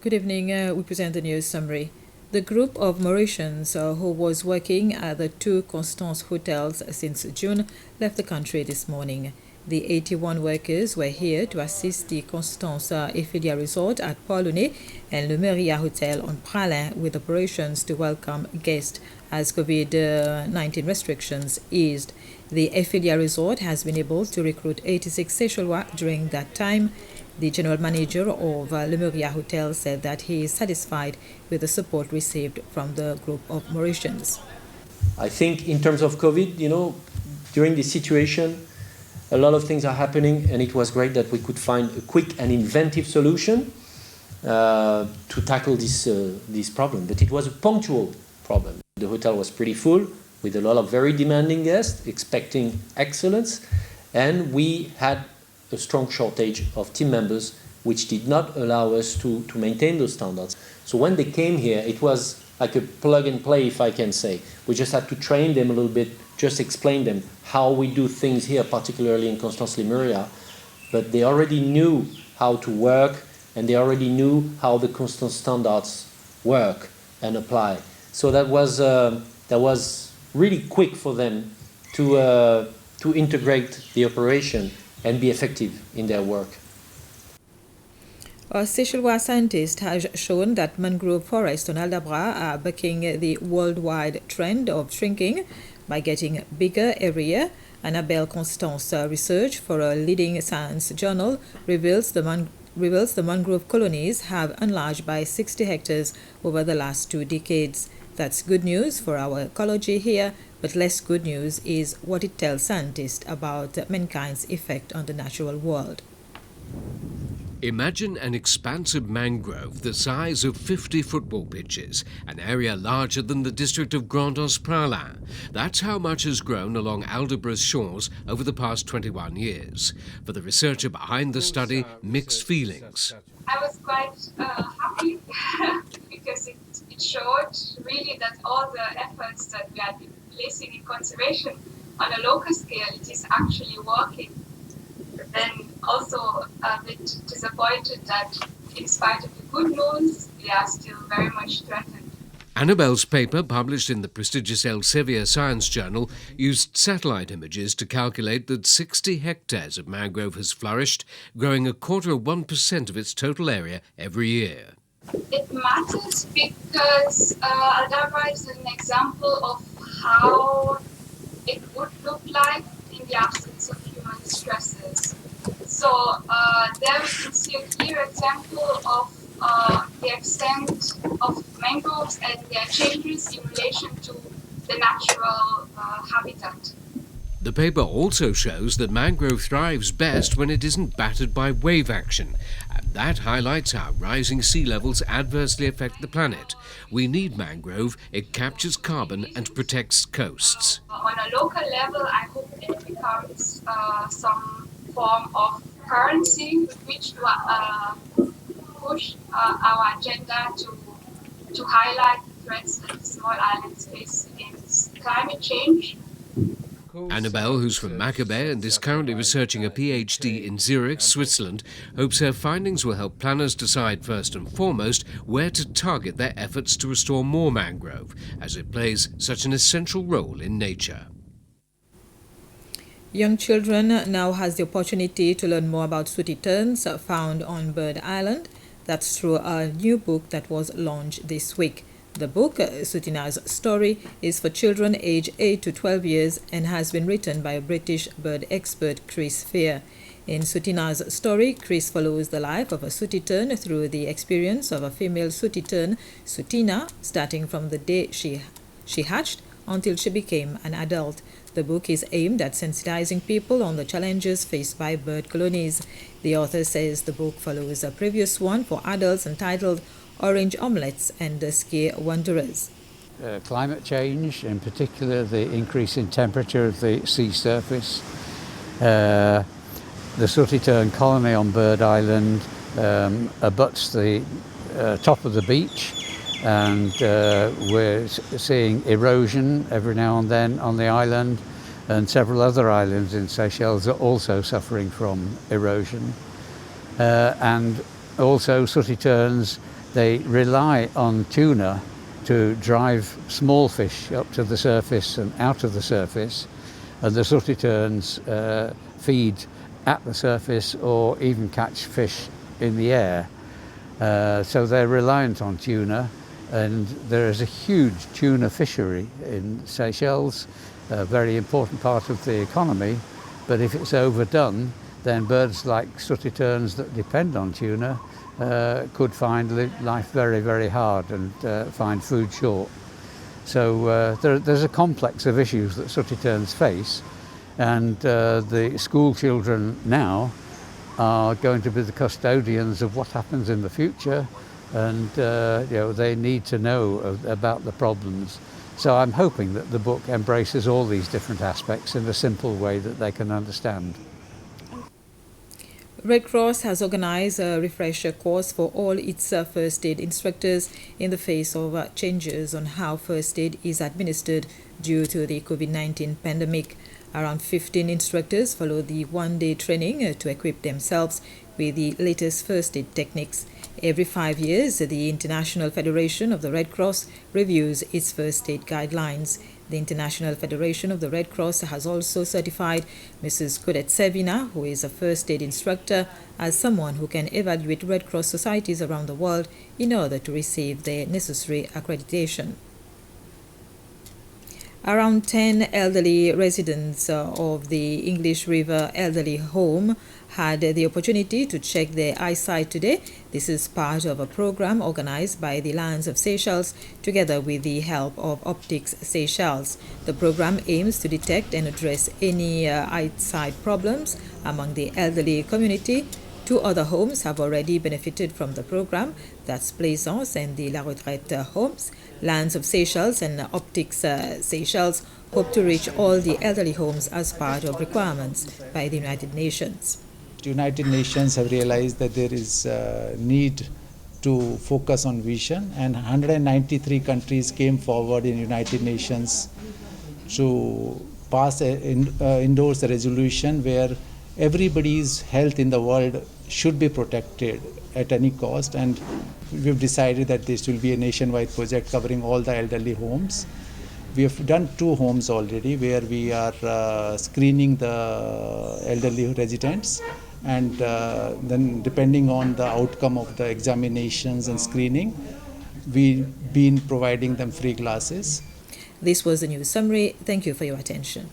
Good evening. We present the news summary. The group of Mauritians who was working at the two Constance hotels since June left the country this morning. The 81 workers were here to assist the Constance Ephelia Resort at Port-Launay and Le Meria Hotel on Praslin with operations to welcome guests as COVID-19 restrictions eased. The Ephelia Resort has been able to recruit 86 Seychellois during that time. The general manager of Le Meria Hotel said that he is satisfied with the support received from the group of Mauritians. I think in terms of COVID, during this situation, a lot of things are happening, and it was great that we could find a quick and inventive solution to tackle this problem. But it was a punctual problem. The hotel was pretty full with a lot of very demanding guests expecting excellence, and we had a strong shortage of team members, which did not allow us to maintain those standards. So when they came here, it was like a plug and play, if I can say. We just had to train them a little bit, just explain them how we do things here, particularly in Constance Le Meria. But they already knew how to work, and they already knew how the Constance standards work and apply. So that was really quick for them to integrate the operation and be effective in their work. A Seychellois scientist has shown that mangrove forests on Aldabra are bucking the worldwide trend of shrinking by getting bigger area. Annabelle Constance research for a leading science journal reveals the mangrove colonies have enlarged by 60 hectares over the last 2 decades. That's good news for our ecology here, but less good news is what it tells scientists about mankind's effect on the natural world. Imagine an expansive mangrove the size of 50 football pitches, an area larger than the district of Grand-Anse-Praslin. That's how much has grown along Aldabra's shores over the past 21 years. For the researcher behind the study, mixed feelings. I was quite happy because it showed really that all the efforts that we have been placing in conservation on a local scale, it is actually working. But then also a bit disappointed that in spite of the good news, they are still very much threatened. Annabelle's paper, published in the prestigious Elsevier Science Journal, used satellite images to calculate that 60 hectares of mangrove has flourished, growing 0.25% of its total area every year. It matters because Aldabra is an example of how it would look like in the absence of human stresses. So there we can see a clear example of the extent of mangroves and their changes in relation to the natural habitat. The paper also shows that mangrove thrives best when it isn't battered by wave action, and that highlights how rising sea levels adversely affect the planet. We need mangrove, it captures carbon and protects coasts. On a local level, I hope it becomes some form of currency with which to push our agenda to highlight the threats that the small islands face against climate change. Annabelle, who's from Maccabee and is currently researching a PhD in Zurich, Switzerland, hopes her findings will help planners decide first and foremost where to target their efforts to restore more mangrove, as it plays such an essential role in nature. Young children now has the opportunity to learn more about sooty terns found on Bird Island. That's through a new book that was launched this week. The book, Soutina's Story, is for children aged 8 to 12 years and has been written by a British bird expert, Chris Fear. In Soutina's Story, Chris follows the life of a sooty tern through the experience of a female sooty tern, Soutina, starting from the day she hatched until she became an adult. The book is aimed at sensitizing people on the challenges faced by bird colonies. The author says the book follows a previous one for adults entitled Orange Omelets and Ski Wanderers. Climate change, in particular the increase in temperature of the sea surface, the sooty tern colony on Bird Island abuts the top of the beach, and we're seeing erosion every now and then on the island, and several other islands in Seychelles are also suffering from erosion. And also sooty terns they rely on tuna to drive small fish up to the surface and out of the surface, and the sooty terns feed at the surface or even catch fish in the air. So they're reliant on tuna, and there is a huge tuna fishery in Seychelles, a very important part of the economy, but if it's overdone, then birds like sooty terns that depend on tuna could find life very, very hard and find food short. So there's a complex of issues that sooty terns face, and the school children now are going to be the custodians of what happens in the future, and they need to know about the problems. So I'm hoping that the book embraces all these different aspects in a simple way that they can understand. Red Cross has organized a refresher course for all its first aid instructors in the face of changes on how first aid is administered due to the COVID-19 pandemic. Around 15 instructors follow the one-day training to equip themselves with the latest first aid techniques. Every 5 years, the International Federation of the Red Cross reviews its first aid guidelines. The International Federation of the Red Cross has also certified Mrs. Kudet-Sevina, who is a first aid instructor, as someone who can evaluate Red Cross societies around the world in order to receive their necessary accreditation. Around 10 elderly residents of the English River Elderly Home had the opportunity to check their eyesight today. This is part of a program organized by the Lions of Seychelles together with the help of Optics Seychelles. The program aims to detect and address any eyesight problems among the elderly community. 2 other homes have already benefited from the program. That's Plaisance and the La Retraite homes. Lions of Seychelles and Optics Seychelles hope to reach all the elderly homes as part of requirements by the United Nations. The United Nations have realized that there is a need to focus on vision, and 193 countries came forward in United Nations to pass endorse a resolution where everybody's health in the world should be protected at any cost, and we've decided that this will be a nationwide project covering all the elderly homes. We have done 2 homes already where we are screening the elderly residents, and then depending on the outcome of the examinations and screening, we've been providing them free glasses. This was the news summary. Thank you for your attention.